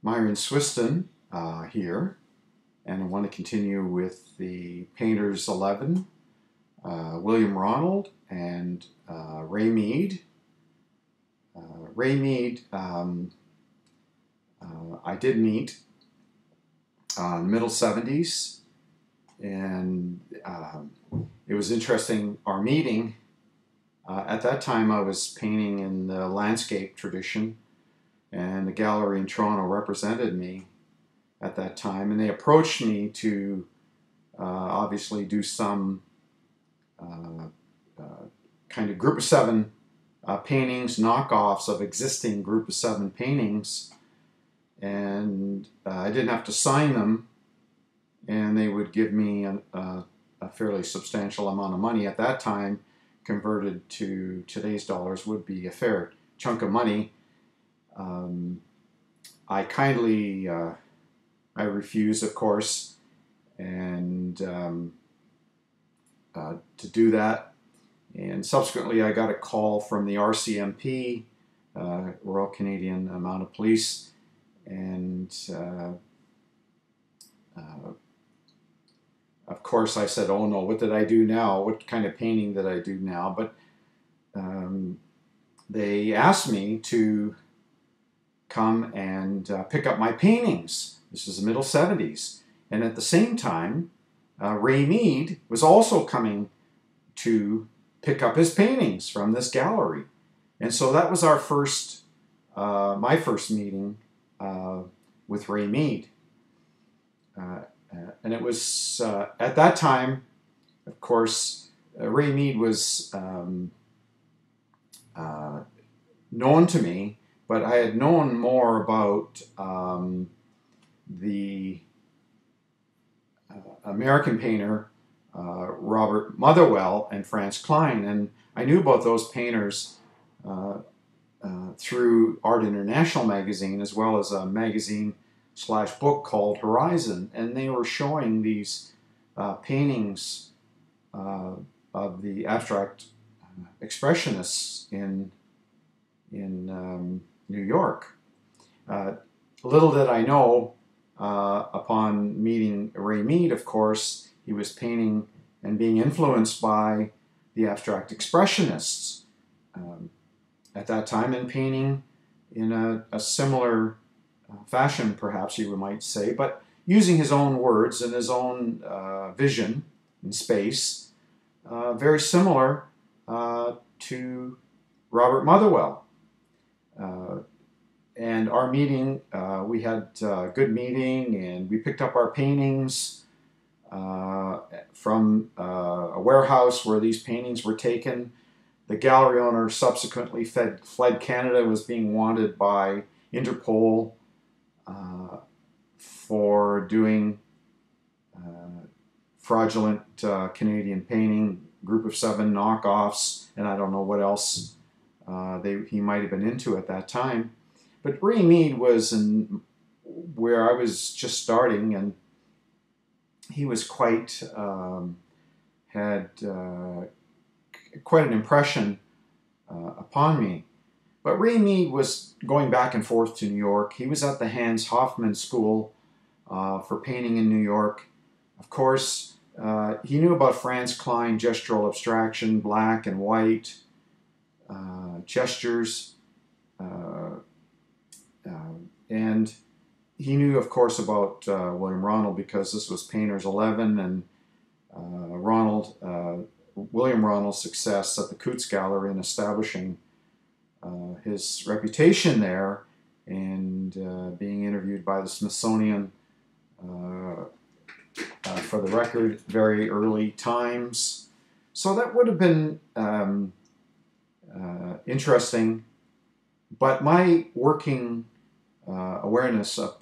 Myron Swiston here, and I want to continue with the Painters 11, William Ronald and Ray Mead. Ray Mead, I did meet in the middle 70s, and it was interesting, our meeting. At that time I was painting in the landscape tradition, and the gallery in Toronto represented me at that time, and they approached me to obviously do some kind of group of seven paintings, knockoffs of existing group of seven paintings, and I didn't have to sign them, and they would give me a fairly substantial amount of money. At that time, converted to today's dollars, would be a fair chunk of money. I kindly I refused, of course, and to do that. And subsequently, I got a call from the RCMP, Royal Canadian Mounted Police, and of course, I said, "Oh no, what did I do now? What kind of painting did I do now?" But they asked me to come and pick up my paintings. This was the middle 70s. And at the same time, Ray Mead was also coming to pick up his paintings from this gallery. And so that was our first, my first meeting with Ray Mead. And it was, at that time, of course, Ray Mead was known to me, but I had known more about the American painter Robert Motherwell and Franz Kline, and I knew about those painters through Art International magazine, as well as a magazine slash book called Horizon, and they were showing these paintings of the abstract expressionists in New York. Little did I know, upon meeting Ray Mead, of course, he was painting and being influenced by the abstract expressionists at that time, and painting in a similar fashion, perhaps you might say, but using his own words and his own vision in space, very similar to Robert Motherwell. And our meeting, we had a good meeting, and we picked up our paintings from a warehouse where these paintings were taken. The gallery owner subsequently fled Canada, was being wanted by Interpol for doing fraudulent Canadian painting, group of seven knockoffs, and I don't know what else he might have been into at that time. But Ray Mead was in where I was just starting, and he was quite, had quite an impression upon me. But Ray Mead was going back and forth to New York. He was at the Hans Hofmann School for painting in New York. Of course, he knew about Franz Kline, gestural abstraction, black and white, gestures, and he knew, of course, about William Ronald, because this was Painters 11, and William Ronald's success at the Coots Gallery in establishing his reputation there, and being interviewed by the Smithsonian for the record, very early times. So that would have been interesting, but my working awareness of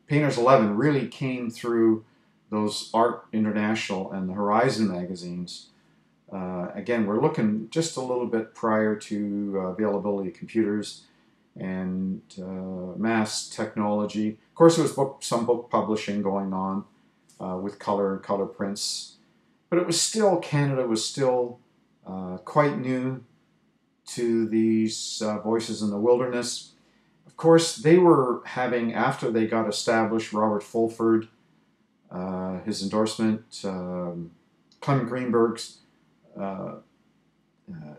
Painters 11 really came through those Art International and the Horizon magazines. Again, we're looking just a little bit prior to availability of computers and mass technology. Of course, there was some book publishing going on with color and color prints, but it was still, Canada was still quite new to these voices in the wilderness. Of course, they were having, after they got established, Robert Fulford, his endorsement, Clement Greenberg's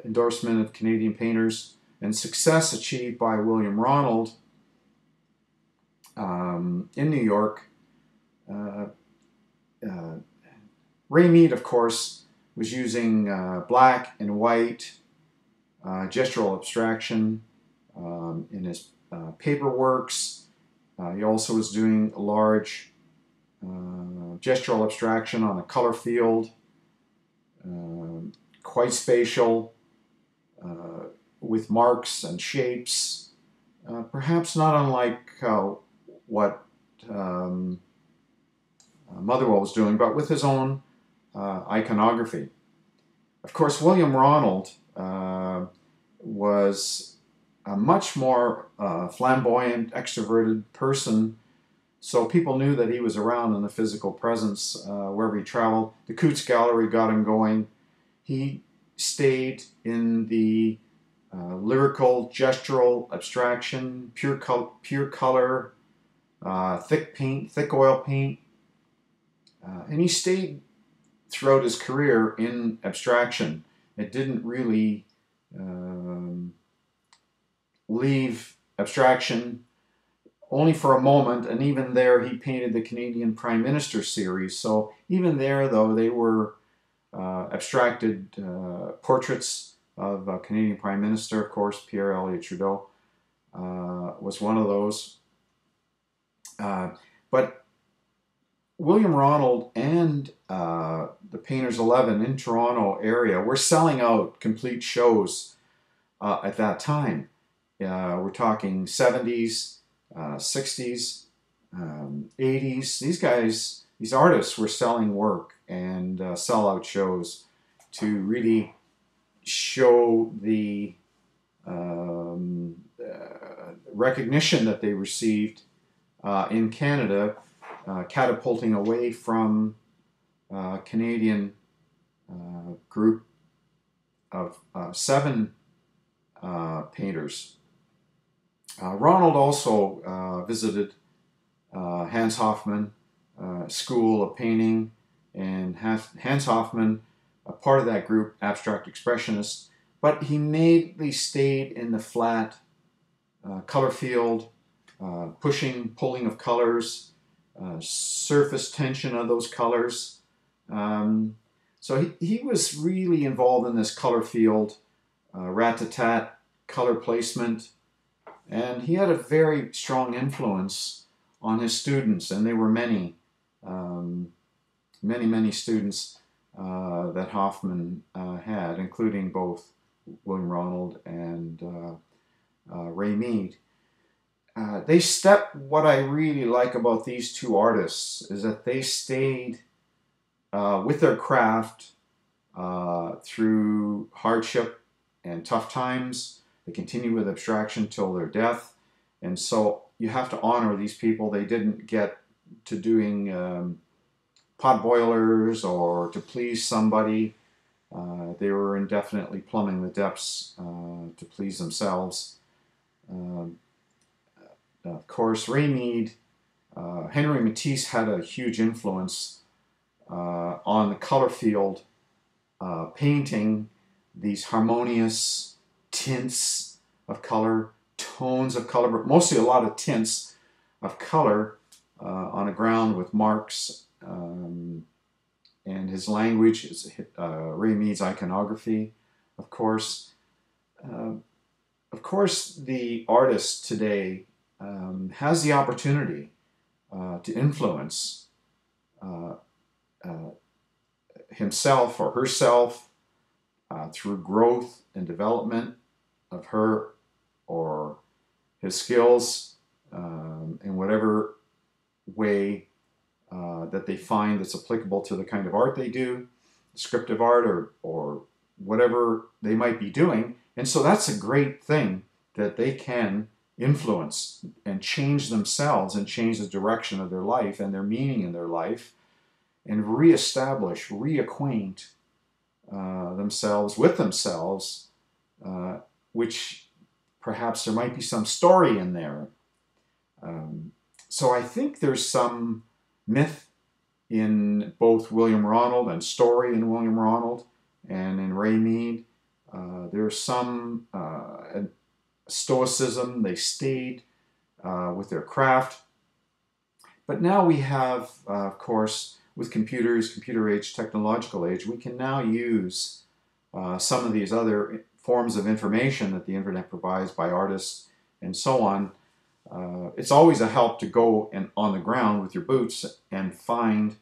endorsement of Canadian painters, and success achieved by William Ronald in New York. Ray Mead, of course, was using black and white gestural abstraction in his paper works. He also was doing large gestural abstraction on a color field, quite spatial, with marks and shapes, perhaps not unlike what Motherwell was doing, but with his own iconography. Of course, William Ronald was a much more flamboyant, extroverted person, so people knew that he was around in the physical presence wherever he traveled. The Coots Gallery got him going. He stayed in the lyrical, gestural abstraction, pure color, thick paint, thick oil paint, and he stayed throughout his career in abstraction. It didn't really leave abstraction, only for a moment, and even there he painted the Canadian Prime Minister series. So even there, though, they were abstracted portraits of a Canadian Prime Minister. Of course, Pierre Elliott Trudeau was one of those. But William Ronald and the Painters 11 in Toronto area were selling out complete shows at that time. We're talking 70s, 60s, 80s. These guys, these artists were selling work and sellout shows to really show the recognition that they received in Canada, catapulting away from Canadian group of 7 painters. Ronald also visited Hans Hofmann School of Painting, and Hans Hofmann, a part of that group, Abstract Expressionists, but he mainly stayed in the flat color field, pulling of colors, surface tension of those colors. So he was really involved in this color field, rat-a-tat color placement, and he had a very strong influence on his students, and there were many students that Hofmann had, including both William Ronald and Ray Mead. What I really like about these two artists is that they stayed with their craft through hardship and tough times. They continued with abstraction till their death, and so you have to honor these people. They didn't get to doing pot boilers or to please somebody. They were indefinitely plumbing the depths to please themselves. Of course, Ray Mead, Henry Matisse had a huge influence on the color field, painting these harmonious tints of color, tones of color, but mostly a lot of tints of color on a ground with marks. And his language is Ray Mead's iconography, of course. Of course, the artist today has the opportunity to influence himself or herself through growth and development of her or his skills in whatever way that they find that's applicable to the kind of art they do, descriptive art or whatever they might be doing. And so that's a great thing, that they can influence and change themselves and change the direction of their life and their meaning in their life, and reestablish, reacquaint themselves with themselves, which perhaps there might be some story in there. So I think there's some myth in both William Ronald and story in William Ronald and in Ray Mead. There's some stoicism. They stayed with their craft. But now we have, of course, with computers, computer age, technological age, we can now use some of these other forms of information that the internet provides by artists and so on. It's always a help to go on the ground with your boots and find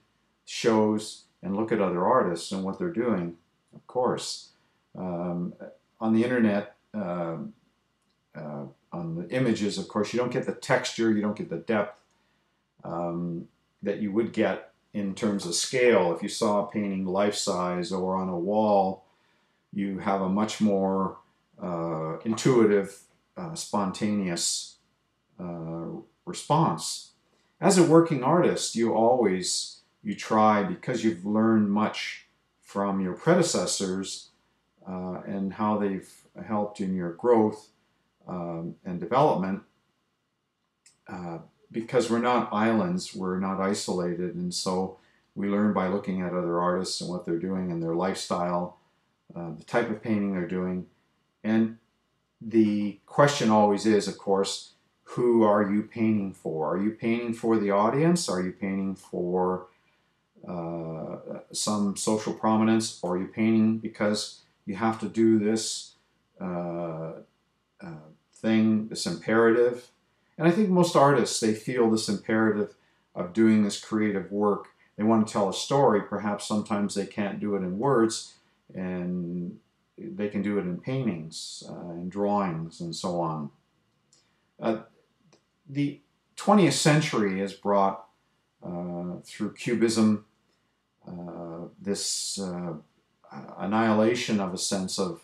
shows and look at other artists and what they're doing, of course. On the internet, on the images, of course, you don't get the texture, you don't get the depth that you would get in terms of scale. If you saw a painting life-size or on a wall, you have a much more intuitive, spontaneous response. As a working artist, you try, because you've learned much from your predecessors and how they've helped in your growth and development, because we're not islands, we're not isolated, and so we learn by looking at other artists and what they're doing and their lifestyle, the type of painting they're doing. And the question always is, of course, who are you painting for? Are you painting for the audience? Are you painting for some social prominence? Or are you painting because you have to do this thing, this imperative? And I think most artists, they feel this imperative of doing this creative work. They want to tell a story. Perhaps sometimes they can't do it in words, and they can do it in paintings, and drawings, and so on. The 20th century has brought, through Cubism, this annihilation of a sense of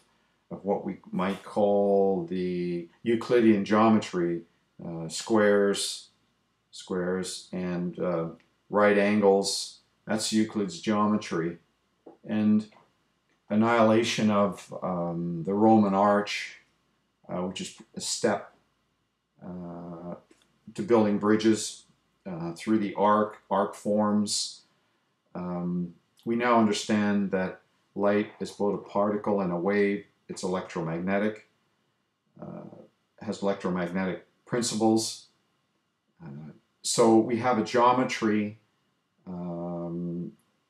what we might call the Euclidean geometry, squares, and right angles. That's Euclid's geometry. And annihilation of the Roman arch, which is a step to building bridges through the arc forms. We now understand that light is both a particle and a wave. It's electromagnetic, has electromagnetic principles. So we have a geometry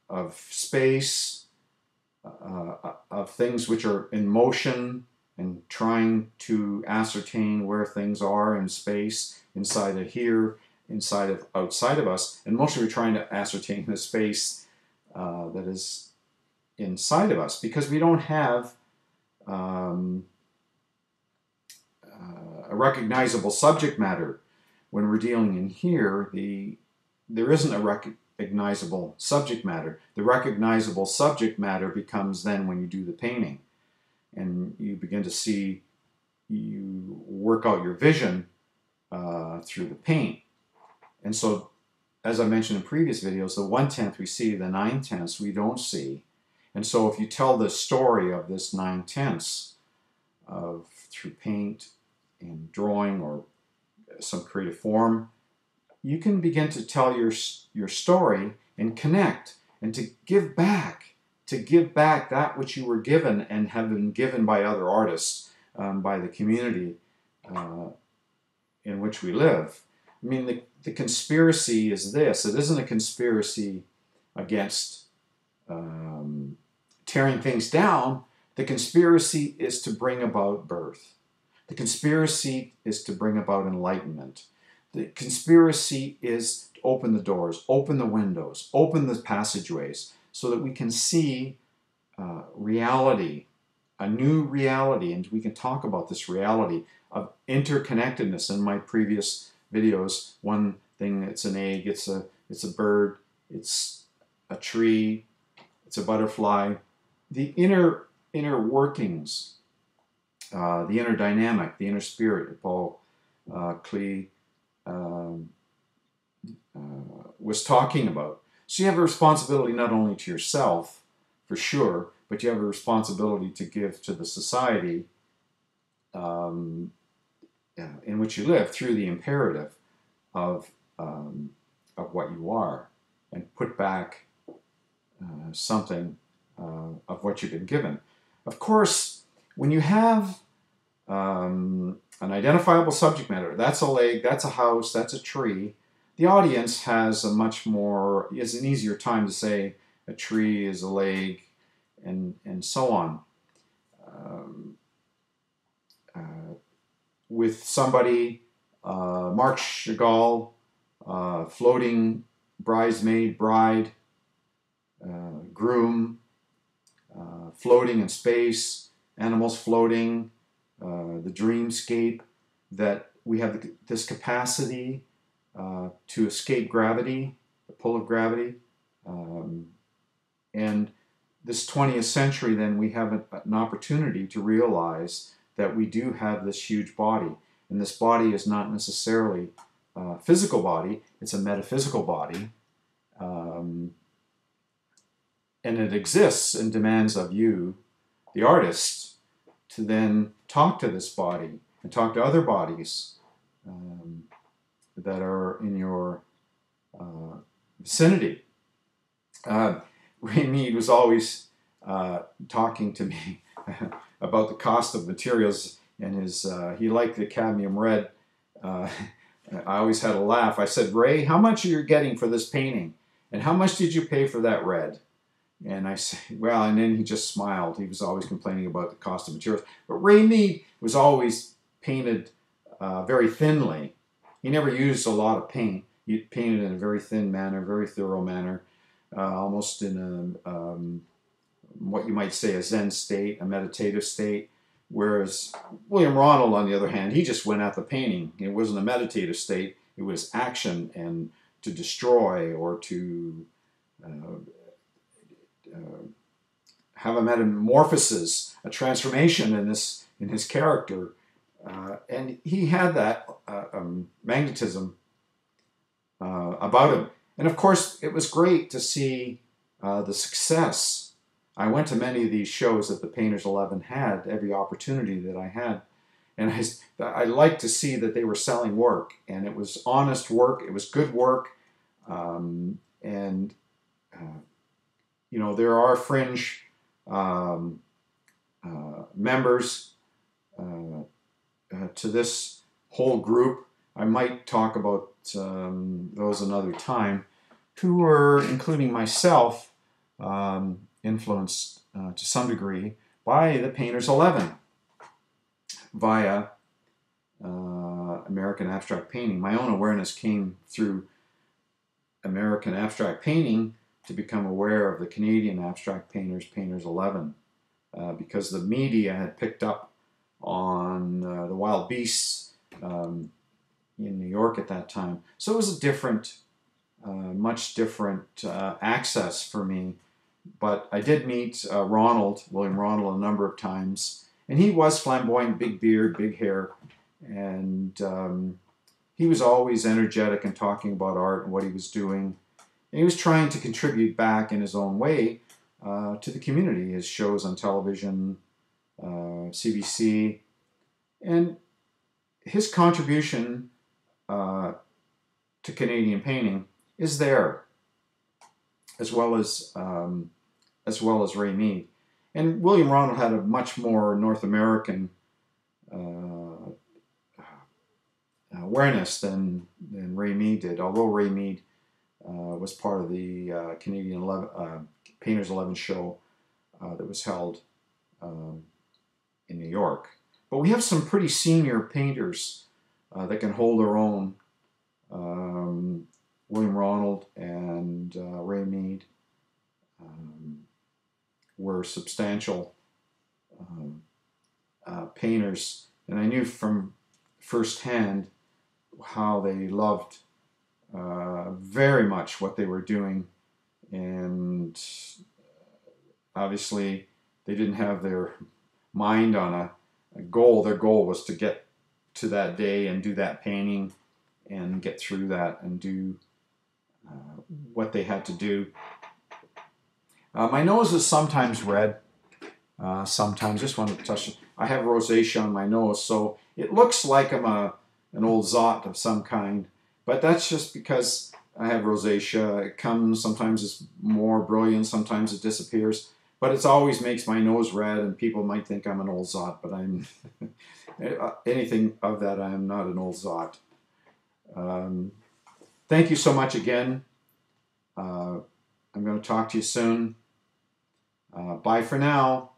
of space, of things which are in motion and trying to ascertain where things are in space, inside of here, outside of us, and mostly we're trying to ascertain the space that is inside of us, because we don't have a recognizable subject matter. When we're dealing in here, there isn't a recognizable subject matter. The recognizable subject matter becomes then when you do the painting, and you begin to see, you work out your vision through the paint. And so, as I mentioned in previous videos, the 1/10 we see, the 9/10 we don't see. And so if you tell the story of this 9/10 through paint and drawing or some creative form, you can begin to tell your story and connect and to give back that which you were given and have been given by other artists, by the community in which we live. I mean, the conspiracy is this. It isn't a conspiracy against tearing things down. The conspiracy is to bring about birth. The conspiracy is to bring about enlightenment. The conspiracy is to open the doors, open the windows, open the passageways, so that we can see reality, a new reality, and we can talk about this reality of interconnectedness. In my previous videos, one thing, it's an egg, it's a bird, it's a tree, it's a butterfly. The inner workings, the inner dynamic, the inner spirit that Paul Klee was talking about. So you have a responsibility not only to yourself, for sure, but you have a responsibility to give to the society in which you live through the imperative of what you are, and put back something of what you've been given. Of course, when you have an identifiable subject matter, that's a lake, that's a house, that's a tree, the audience has is an easier time to say a tree is a lake, and so on. With somebody, Marc Chagall, floating bridesmaid, bride, groom, floating in space, animals floating, the dreamscape, that we have this capacity to escape gravity, the pull of gravity. And this 20th century, then, we have an opportunity to realize that we do have this huge body. And this body is not necessarily a physical body, it's a metaphysical body. And it exists and demands of you, the artist, to then talk to this body and talk to other bodies that are in your vicinity. Ray Mead was always talking to me about the cost of materials, and he liked the cadmium red. I always had a laugh. I said, Ray, how much are you getting for this painting? And how much did you pay for that red? And I said, well, and then he just smiled. He was always complaining about the cost of materials. But Ray Mead was always painted very thinly. He never used a lot of paint. He painted in a very thin manner, very thorough manner, almost in a, what you might say, a Zen state, a meditative state. Whereas William Ronald, on the other hand, he just went at the painting. It wasn't a meditative state. It was action, and to destroy or to have a metamorphosis, a transformation in his character, and he had that magnetism about him. And of course, it was great to see the success. I went to many of these shows that the Painters 11 had, every opportunity that I had, and I liked to see that they were selling work, and it was honest work, it was good work, and you know, there are fringe members to this whole group. I might talk about those another time, who were, including myself, influenced to some degree by the Painters 11 via American abstract painting. My own awareness came through American abstract painting to become aware of the Canadian abstract painters, Painters 11, because the media had picked up on the wild beasts in New York at that time. So it was a different, much different access for me. But I did meet William Ronald, a number of times, and he was flamboyant, big beard, big hair, and he was always energetic and talking about art and what he was doing. And he was trying to contribute back in his own way to the community, his shows on television, CBC, and his contribution to Canadian painting is there, as well as Ray Mead. And William Ronald had a much more North American awareness than Ray Mead did, although Ray Mead was part of the Canadian Painters 11 show that was held in New York. But we have some pretty senior painters that can hold their own. William Ronald and Ray Mead were substantial painters, and I knew from firsthand how they loved very much what they were doing, and obviously they didn't have their mind on a goal. Their goal was to get to that day and do that painting and get through that and do what they had to do. My nose is sometimes red, sometimes, just want to touch it. I have rosacea on my nose, so it looks like I'm an old zot of some kind. But that's just because I have rosacea. It comes, sometimes it's more brilliant, sometimes it disappears. But it always makes my nose red, and people might think I'm an old zot, but I'm anything of that. I am not an old zot. Thank you so much again. I'm going to talk to you soon. Bye for now.